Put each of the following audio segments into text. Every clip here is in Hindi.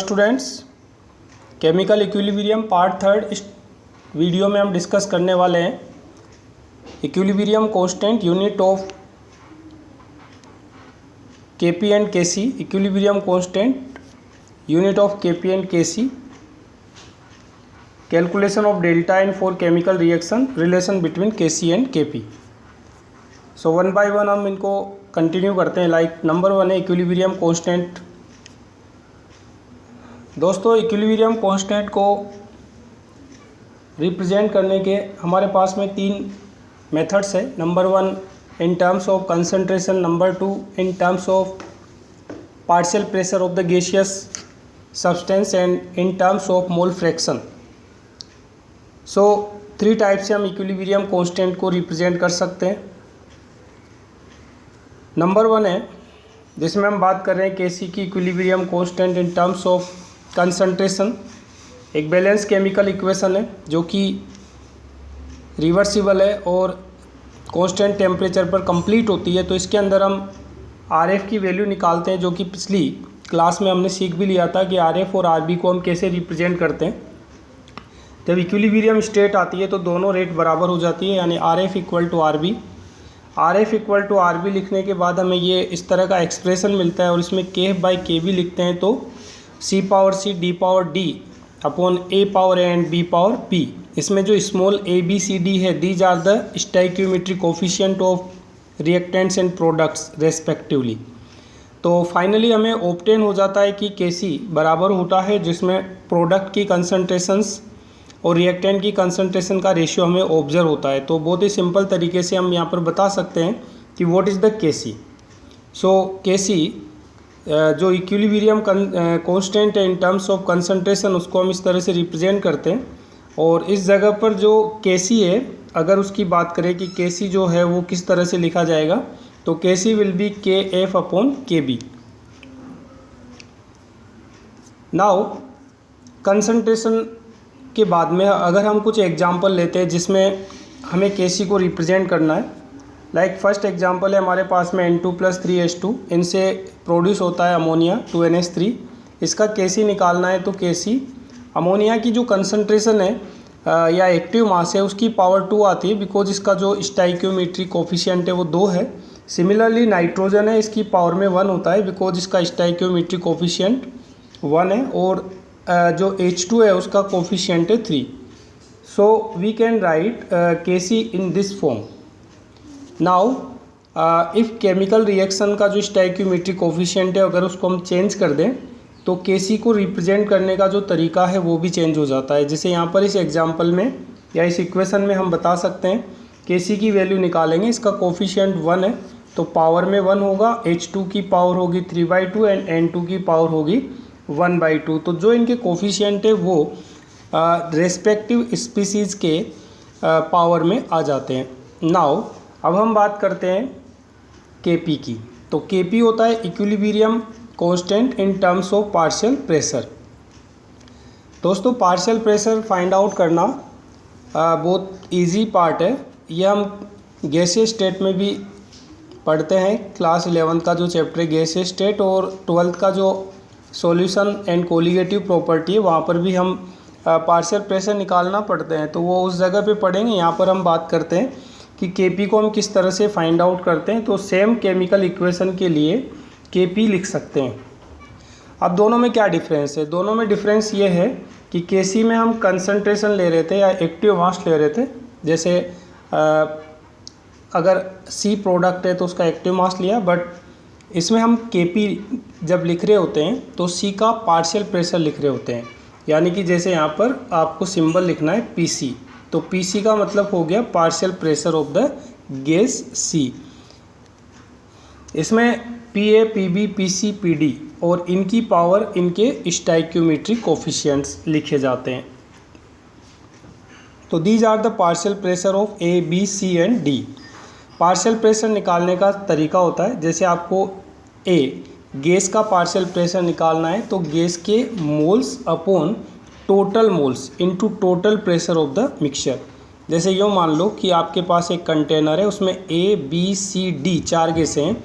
Students, chemical equilibrium part third इस वीडियो में हम डिस्कस करने वाले हैं equilibrium constant unit of Kp and Kc। Equilibrium constant unit of Kp and Kc, calculation of delta n for chemical reaction, relation between Kc and Kp। So one by one हम इनको कंटिन्यू करते हैं। लाइक नंबर वन है इक्विलिब्रियम कांस्टेंट। दोस्तों, इक्विलिब्रियम कांस्टेंट को रिप्रेजेंट करने के हमारे पास में तीन मेथड्स है। Number one in terms of concentration, number two in terms of partial pressure of the gaseous substance and in terms of mole fraction. So three type से हम इक्विलिब्रियम कांस्टेंट को रिप्रेजेंट कर सकते हैं। नंबर वन है जिसमें हम बात कर रहे हैं Kc की equilibrium constant in terms of concentration. एक बैलेंस केमिकल इक्वेशन है जो कि रिवर्सिबल है और कांस्टेंट टेम्परेचर पर कंप्लीट होती है। तो इसके अंदर हम Rf की वैल्यू निकालते हैं, जो कि पिछली क्लास में हमने सीख भी लिया था कि Rf और Rb को हम कैसे रिप्रेजेंट करते हैं। जब इक्विलिब्रियम स्टेट आती है तो दोनों रेट बराबर हो जाती है, यानी Rf equal to Rb। Rf equal to Rb लिखने के बाद हमें ये इस तरह का एक्सप्रेशन मिलता है और इसमें Kf/Kb लिखते हैं तो C power C D power D upon A power A and B power P। इसमें जो small a b c d है, these are the stoichiometric coefficient of reactants and products respectively. तो फाइनली हमें ऑब्टेन हो जाता है कि Kc बराबर होता है जिसमें प्रोडक्ट की कंसंट्रेशंस और रिएक्टेंट की कंसंट्रेशन का रेशियो हमें ऑब्जर्व होता है। तो बहुत ही सिंपल तरीके से हम यहाँ पर बता सकते हैं कि what is the Kc। So Kc जो इक्विलिब्रियम कांस्टेंट है इन टर्म्स ऑफ कंसंट्रेशन, उसको हम इस तरह से रिप्रेजेंट करते हैं। और इस जगह पर जो Kc है, अगर उसकी बात करें कि Kc जो है वो किस तरह से लिखा जाएगा, तो Kc will be Kf upon Kb। Now concentration के बाद में अगर हम कुछ एग्जांपल लेते हैं जिसमें हमें Kc को रिप्रेजेंट करना है। लाइक फर्स्ट एग्जांपल है हमारे पास में N2+3H2, इनसे प्रोड्यूस होता है अमोनिया 2NH3। इसका Kc निकालना है तो Kc अमोनिया की जो कंसंट्रेशन है या एक्टिव मास है उसकी पावर 2 आती है, बिकॉज इसका जो स्टोइकियोमेट्रिक कोफिशिएंट है वो 2 है। सिमिलरली नाइट्रोजन है, इसकी पावर में 1 होता है बिकॉज इसका स्टोइकियोमेट्रिक कोफिशिएंट 1 है, और जो H2 है उसका कोफिशिएंट है 3। So we can write Kc in this form. Now if chemical reaction का जो स्टोइकियोमेट्रिक कोफिशिएंट है अगर उसको हम चेंज कर दें तो Kc को रिप्रेजेंट करने का जो तरीका है वो भी चेंज हो जाता है। जैसे यहाँ पर इस एग्जांपल में या इस इक्वेशन में हम बता सकते हैं Kc की वैल्यू निकालेंगे, इसका कोफिशिएंट 1 है तो पावर में 1 होगा, H2 की पावर होगी 3/2 एंड N2 की पावर होगी 1/2। तो जो इनके कोफिशिएंट है वो रेस्पेक्टिव स्पीसीज़ के पावर में आ जाते हैं। नाउ अब हम बात करते हैं Kp की। तो Kp होता है equilibrium constant in terms of partial pressure. दोस्तों, पार्शियल प्रेशर फाइंड आउट करना बहुत इजी पार्ट है। ये हम गैसीय स्टेट में भी पढ़ते हैं। क्लास 11 का जो चैप्टर है गैसीय स्टेट और 12th का जो सॉल्यूशन एंड कोलिगेटिव प्रॉपर्टी है वहाँ पर भी हम पार्शियल प्रेशर निकालना पड़ते हैं, तो वो उस जगह पे पढ़ेंगे। यहाँ पर हम बात करते हैं कि Kp को हम किस तरह से फाइंड आउट करते हैं। तो सेम केमिकल इक्वेशन के लिए Kp लिख सकते हैं। अब दोनों में क्या डिफरेंस है? दोनों में डिफरेंस ये है कि Kc में हम कंसंट्रेशन ले रहे थे या एक्टिव मास ले रहे थे। जैसे अगर C प्रोडक्ट है तो उसका एक्टिव मास लिया, बट इसमें हम Kp जब लिख रहे होते हैं तो C का पार्शियल प्रेशर लिख रहे होते हैं। यानी कि जैसे यहाँ पर आपको सिंबल लिखना है Pc, तो Pc का मतलब हो गया partial pressure of the gas C। इसमें Pa, Pb, Pc, Pd और इनकी पावर इनके स्टोइकियोमेट्रिक कोफिशिएंट्स लिखे जाते हैं। तो these are the partial pressure of A, B, C and D। Partial pressure निकालने का तरीका होता है, जैसे आपको A गैस का पार्शियल प्रेशर निकालना है तो गैस के moles upon total moles into total pressure of the mixture. जैसे यूँ मान लो कि आपके पास एक कंटेनर है, उसमें A, B, C, D 4 गैसें हैं।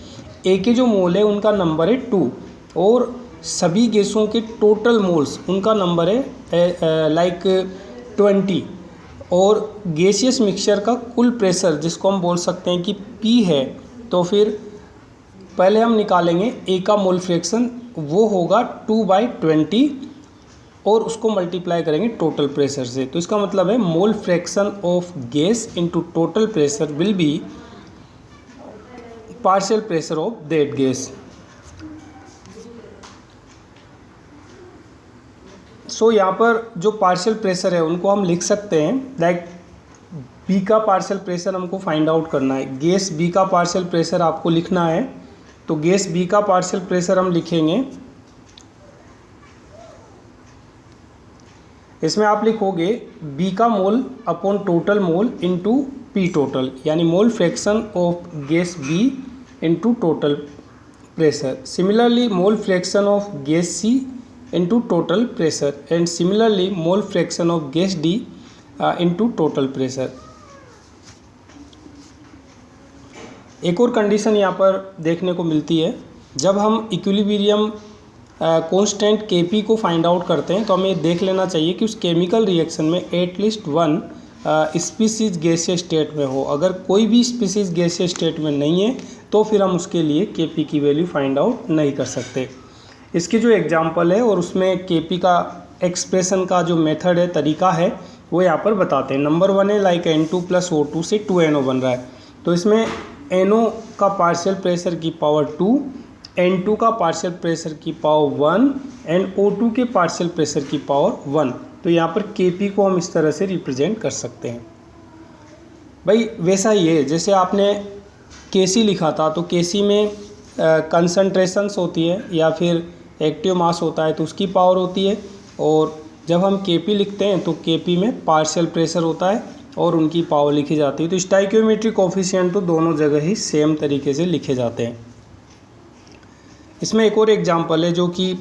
A के जो मोल है उनका नंबर है 2 और सभी गैसों के टोटल मोल्स उनका नंबर है लाइक 20, और गैसियस मिक्सचर का कुल प्रेशर जिसको हम बोल सकते हैं कि P है, तो फिर पहले हम निकालेंगे A का मोल फ्रैक्शन, वो होगा 2/20 और उसको मल्टीप्लाई करेंगे टोटल प्रेशर से। तो इसका मतलब है mole fraction of gas into total pressure will be partial pressure of that gas. So यहाँ पर जो पार्शियल प्रेशर है उनको हम लिख सकते हैं लाइक बी का पार्शियल प्रेशर हमको फाइंड आउट करना है। गैस बी का पार्शियल प्रेशर आपको लिखना है, तो गैस बी का पार्शियल प्रेशर हम लिखेंगे, इसमें आप लिखोगे बी का mole upon total mole into P total, यानी mole fraction of gas B into total pressure. Similarly mole fraction of gas C into total pressure, and similarly mole fraction of gas D into total pressure. एक और कंडीशन यहाँ पर देखने को मिलती है, जब हम इक्विलिब्रियम कांस्टेंट Kp को फाइंड आउट करते हैं तो हमें देख लेना चाहिए कि उस केमिकल रिएक्शन में एटलीस्ट वन स्पीसीज गैसीय स्टेट में हो। अगर कोई भी स्पीसीज गैसीय स्टेट में नहीं है तो फिर हम उसके लिए Kp की वैल्यू फाइंड आउट नहीं कर सकते। इसकी जो एग्जांपल है और उसमें Kp का एक्सप्रेशन का जो मेथड है, तरीका है, वो यहाँ पर बताते हैं। नंबर 1 है लाइक N2 + O2 से 2NO बन रहा है, तो इसमें NO का पार्शियल प्रेशर की पावर 2, N2 का पार्शियल प्रेशर की पावर 1 एंड O2 के पार्शियल प्रेशर की पावर 1। तो यहाँ पर Kp को हम इस तरह से रिप्रेजेंट कर सकते हैं। भाई वैसा ही है जैसे आपने Kc लिखा था, तो Kc में कंसंट्रेशंस होती है या फिर एक्टिव मास होता है तो उसकी पावर होती है, और जब हम Kp लिखते हैं तो Kp में पार्शियल प्रेशर होता है और उनकी पावर लिखी जाती है। तो स्टाइकियोमेट्रिक कोफिशिएंट तो दोनों जगह ही सेम तरीके से लिखे जाते हैं। इसमें एक और एग्जांपल है जो कि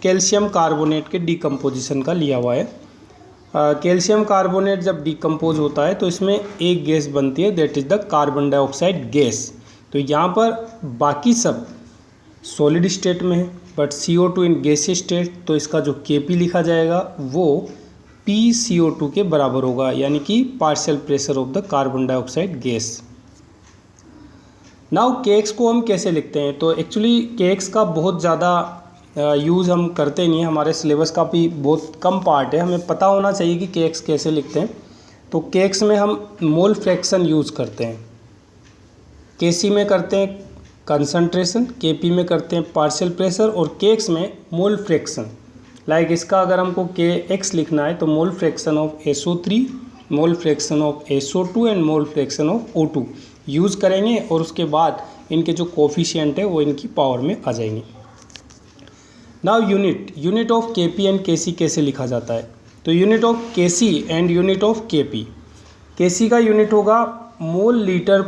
कैल्शियम कार्बोनेट के डिकम्पोजिशन का लिया हुआ है। कैल्शियम कार्बोनेट जब डिकम्पोज होता है तो इसमें एक गैस बनती है, that is the carbon dioxide gas. तो यहाँ पर बाकी सब सॉलिड स्टेट में है, बट CO2 इन गैसीय स्टेट, तो इसका जो Kp लिखा जाएगा वो PCO2 के बराबर होगा, यानी कि partial pressure of the carbon dioxide gas. Now Kx को हम कैसे लिखते हैं? तो एक्चुअली Kx का बहुत ज़्यादा यूज़ हम करते नहीं हैं, हमारे सिलेबस का भी बहुत कम पार्ट है, हमें पता होना चाहिए कि Kx कैसे लिखते हैं। तो Kx में हम मोल फ्रैक्शन यूज़ करते हैं, Kc में करते हैं कंसंट्रेशन, Kp में करते हैं पार्शियल प्रेशर, और Kx में मोल फ्रैक्शन। लाइक इसका अगर हमको Kx लिखना है तो मोल fraction of SO3, mole fraction of SO2 and mole fraction of O2 use करेंगे, और उसके बाद इनके जो कोफिशिएंट है वो इनकी पावर में आ जाएंगे। Now unit of Kp and Kc कैसे लिखा जाता है? तो unit of Kc and unit of Kp, Kc का यूनिट होगा mole litre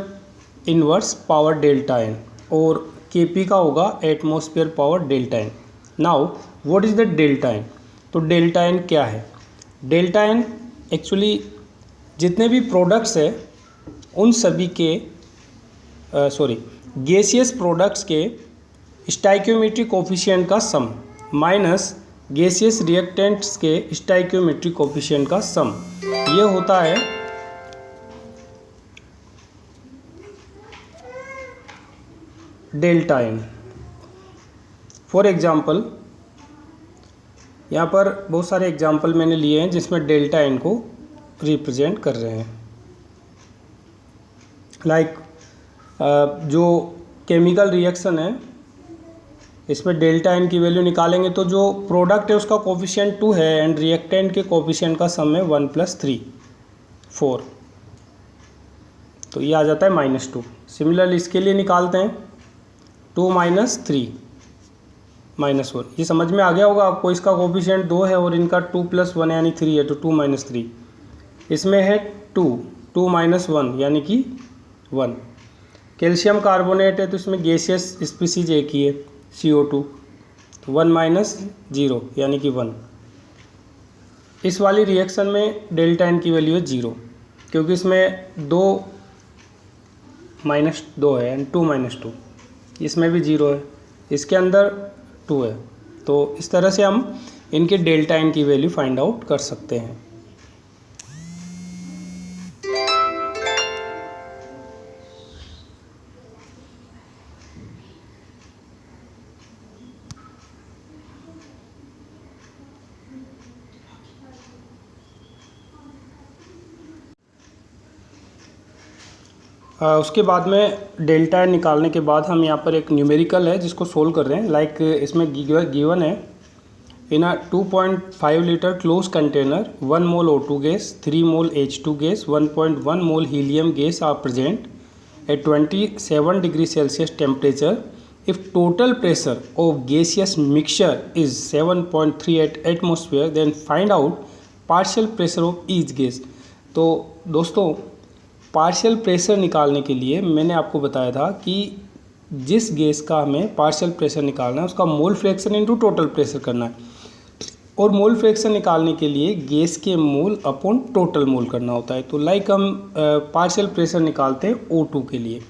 inverse power delta n, और Kp का होगा atmosphere power delta n. Now what is the delta n? तो डेल्टा एन क्या है? डेल्टा एन एक्चुअली जितने भी प्रोडक्ट्स है उन सभी के गैसियस प्रोडक्ट्स के स्टाइकियोमेट्रिक कोफिशिएंट का सम माइनस गैसियस रिएक्टेंट्स के स्टाइकियोमेट्रिक कोफिशिएंट का सम, ये होता है डेल्टा एन। फॉर एग्जांपल यहाँ पर बहुत सारे एग्जांपल मैंने लिए हैं जिसमें डेल्टा एन को रिप्रेजेंट कर रहे हैं। लाइक जो केमिकल रिएक्शन है इसमें डेल्टा एन की वैल्यू निकालेंगे तो जो प्रोडक्ट है उसका कोफिशिएंट 2 है एंड रिएक्टेंट के कोफिशिएंट का सम है 1 + 3 4, तो ये आ जाता है -2। सिमिलरली इसके लिए निकालते हैं 2 - 3 -1। ये समझ में आ गया होगा आपको, इसका कोफिशिएंट 2 है और इनका 2 + 1 यानी 3 है, तो 2 - 3। इसमें है 2 - 1 यानी कि 1। कैल्शियम कार्बोनेट है तो इसमें गैसियस स्पीसीज एक ही है CO2, तो 1 - 0 यानी कि 1। इस वाली रिएक्शन में डेल्टा एन की वैल्यू है 0, क्योंकि इसमें 2 - 2 है एंड 2 - 2, इसमें भी 0 है, इसके अंदर 2 है, तो इस तरह से हम इनके डेल्टा एन की वैल्यू फाइंड आउट कर सकते हैं। उसके बाद में डेल्टा एन निकालने के बाद हम यहाँ पर एक न्यूमेरिकल है जिसको सोल्व कर रहे हैं। लाइक इसमें गिवन है in a 2.5 litre close container 1 mole O2 gas, 3 mole H2 gas, 1.1 mole helium gas are present at 27 degree Celsius temperature. If total pressure of gaseous mixture is 7.38 atmosphere, then find out partial pressure of each gas. तो दोस्तों पार्शियल प्रेशर निकालने के लिए मैंने आपको बताया था कि जिस गैस का हमें पार्शियल प्रेशर निकालना है उसका mole fraction into total pressure करना है, और मोल फ्रैक्शन निकालने के लिए गैस के मोल अपॉन टोटल मोल करना होता है। तो लाइक हम पार्शियल प्रेशर निकालते हैं O2 के लिए।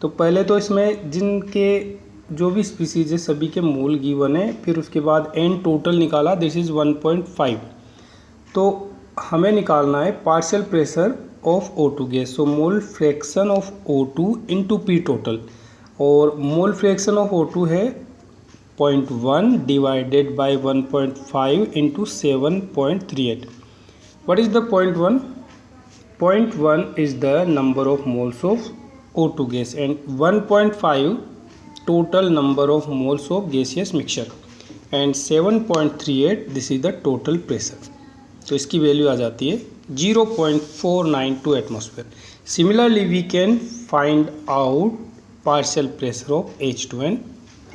तो पहले तो इसमें जिनके जो भी स्पीसीज है सभी के मोल गिवन है, फिर उसके बाद एन टोटल निकाला, दिस इज़ 1.5। तो हमें निकालना है partial pressure of O2 gas. So mole fraction of O2 into P total, और मोल फ्रैक्शन ऑफ O2 है 0.1 divided by 1.5 into 7.38। What is the 0.1? 0.1 is the number of moles of O2 gas and 1.5 total number of moles of gaseous mixture and 7.38 this is the total pressure. तो इसकी वैल्यू आ जाती है 0.492 atmosphere. Similarly we can find out partial pressure of H2 and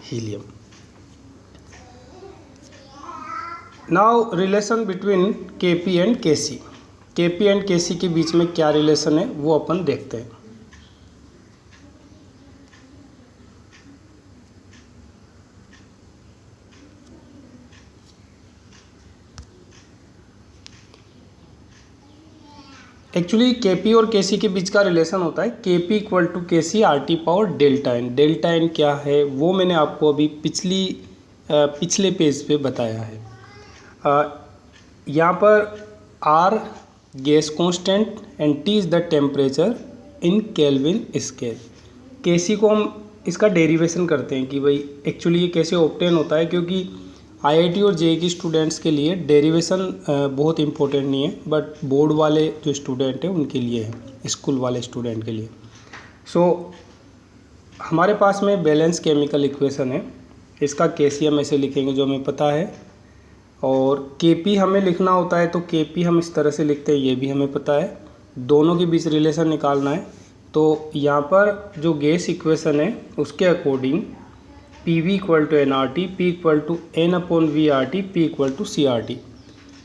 helium. Now relation between Kp and Kc। Kp and Kc के बीच में क्या रिलेशन है वो अपन देखते हैं। एक्चुअली Kp और Kc के बीच का रिलेशन होता है Kp equal to Kc RT power delta n. Delta n क्या है वो मैंने आपको अभी पिछले पेज पे बताया है। यहाँ पर R gas constant and T is the temperature in kelvin scale. Kc को हम इसका डेरिवेशन करते हैं कि भाई एक्चुअली ये कैसे ऑब्टेन होता है, क्योंकि IIT और JEE की स्टूडेंट्स के लिए डेरिवेशन बहुत इंपॉर्टेंट नहीं है, बट बोर्ड वाले जो स्टूडेंट हैं उनके लिए है, स्कूल वाले स्टूडेंट के लिए। सो हमारे पास में बैलेंस केमिकल इक्वेशन है, इसका Kc हम ऐसे लिखेंगे जो हमें पता है, और Kp हमें लिखना होता है तो Kp हम इस तरह से लिखते हैं, ये भी हमें पता है। दोनों के बीच रिलेशन निकालना है तो यहाँ पर जो गैस इक्वेशन है उसके according PV equal to NRT, P equal to N upon VRT, P equal to CRT।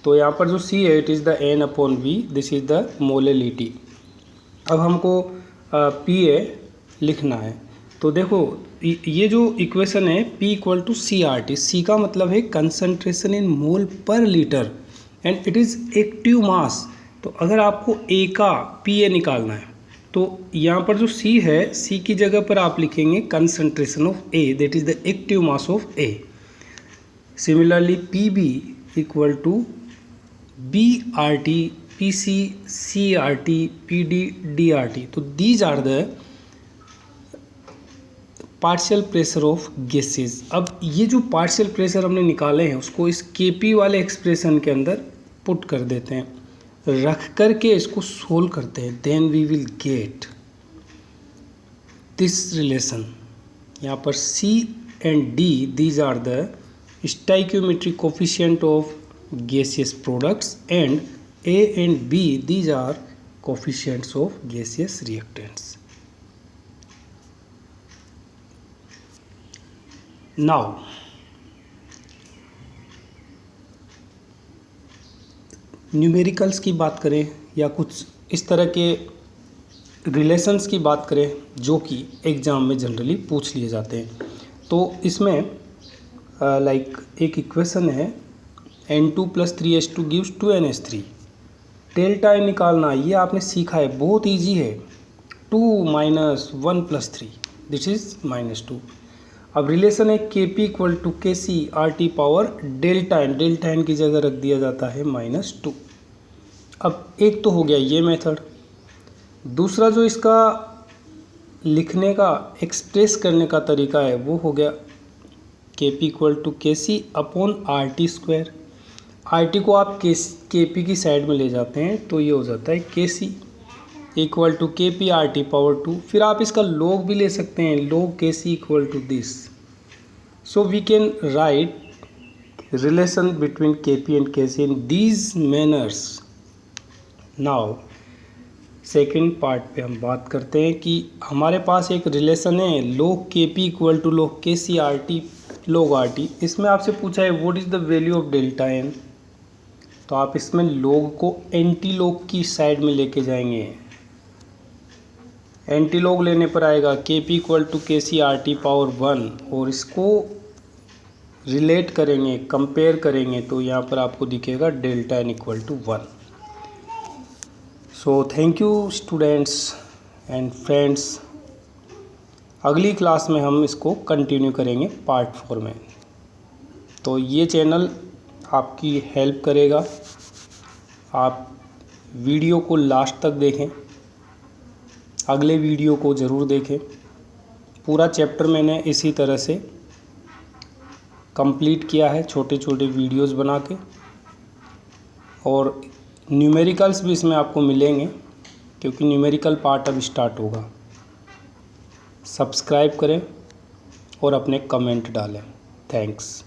तो यहाँ पर जो C है it is the N upon V, this is the molality. अब हमको PA लिखना है, तो देखो ये जो इक्वेशन है P equal to CRT, C का मतलब है concentration in mole per litre and it is active mass. तो अगर आपको A का PA निकालना है तो यहाँ पर जो C है C की जगह पर आप लिखेंगे concentration of A, that is the active mass of A। Similarly PB equal to BRT, PC, CRT, PD, DRT। तो these are the partial pressure of gases. अब ये जो पार्शियल प्रेशर हमने निकाले हैं उसको इस Kp वाले एक्सप्रेशन के अंदर पुट कर देते हैं, रख करके इसको सोल्व करते हैं, then we will get this relation. यहाँ पर C and D these are the stoichiometric coefficient of gaseous products and A and B these are coefficients of gaseous reactants. Now numericals की बात करें या कुछ इस तरह के रिलेशंस की बात करें जो कि एग्ज़ाम में जनरली पूछ लिए जाते हैं, तो इसमें लाइक एक इक्वेशन है N2 + 3H2 gives 2NH3। Delta N निकालना ये आपने सीखा है, बहुत इजी है। 2 - 1 + 3 दिस इज़ -2। अब रिलेशन है के P equal to K C R T power delta n की जगह रख दिया जाता है -2। अब एक तो हो गया ये मेथड। दूसरा जो इसका लिखने का एक्सप्रेस करने का तरीका है वो हो गया के P equal to K C upon R T square. R T को आप के पी की साइड में ले जाते हैं तो ये हो जाता है के सी इक्वल टू के पी आर टी पावर 2। फिर आप इसका log भी ले सकते हैं, log K C equal to this. So we can write relation between K P and K C in these manners. Now second part पे हम बात करते हैं कि हमारे पास एक रिलेशन है log के P equal to log K C R T log R T. इसमें आपसे पूछा है what is the value of delta n, तो आप इसमें log को एंटी log की साइड में लेके जाएंगे। एंटी log लेने पर आएगा के P equal to K C R T power 1 और इसको रिलेट करेंगे, कंपेयर करेंगे तो यहाँ पर आपको दिखेगा delta n equal to 1। So thank you students and friends. अगली क्लास में हम इसको कंटिन्यू करेंगे पार्ट 4 में। तो ये चैनल आपकी हेल्प करेगा, आप वीडियो को लास्ट तक देखें, अगले वीडियो को ज़रूर देखें। पूरा चैप्टर मैंने इसी तरह से कंप्लीट किया है, छोटे छोटे वीडियोस बना के, और न्यूमेरिकल्स भी इसमें आपको मिलेंगे क्योंकि न्यूमेरिकल पार्ट अब स्टार्ट होगा। सब्सक्राइब करें और अपने कमेंट डालें। थैंक्स।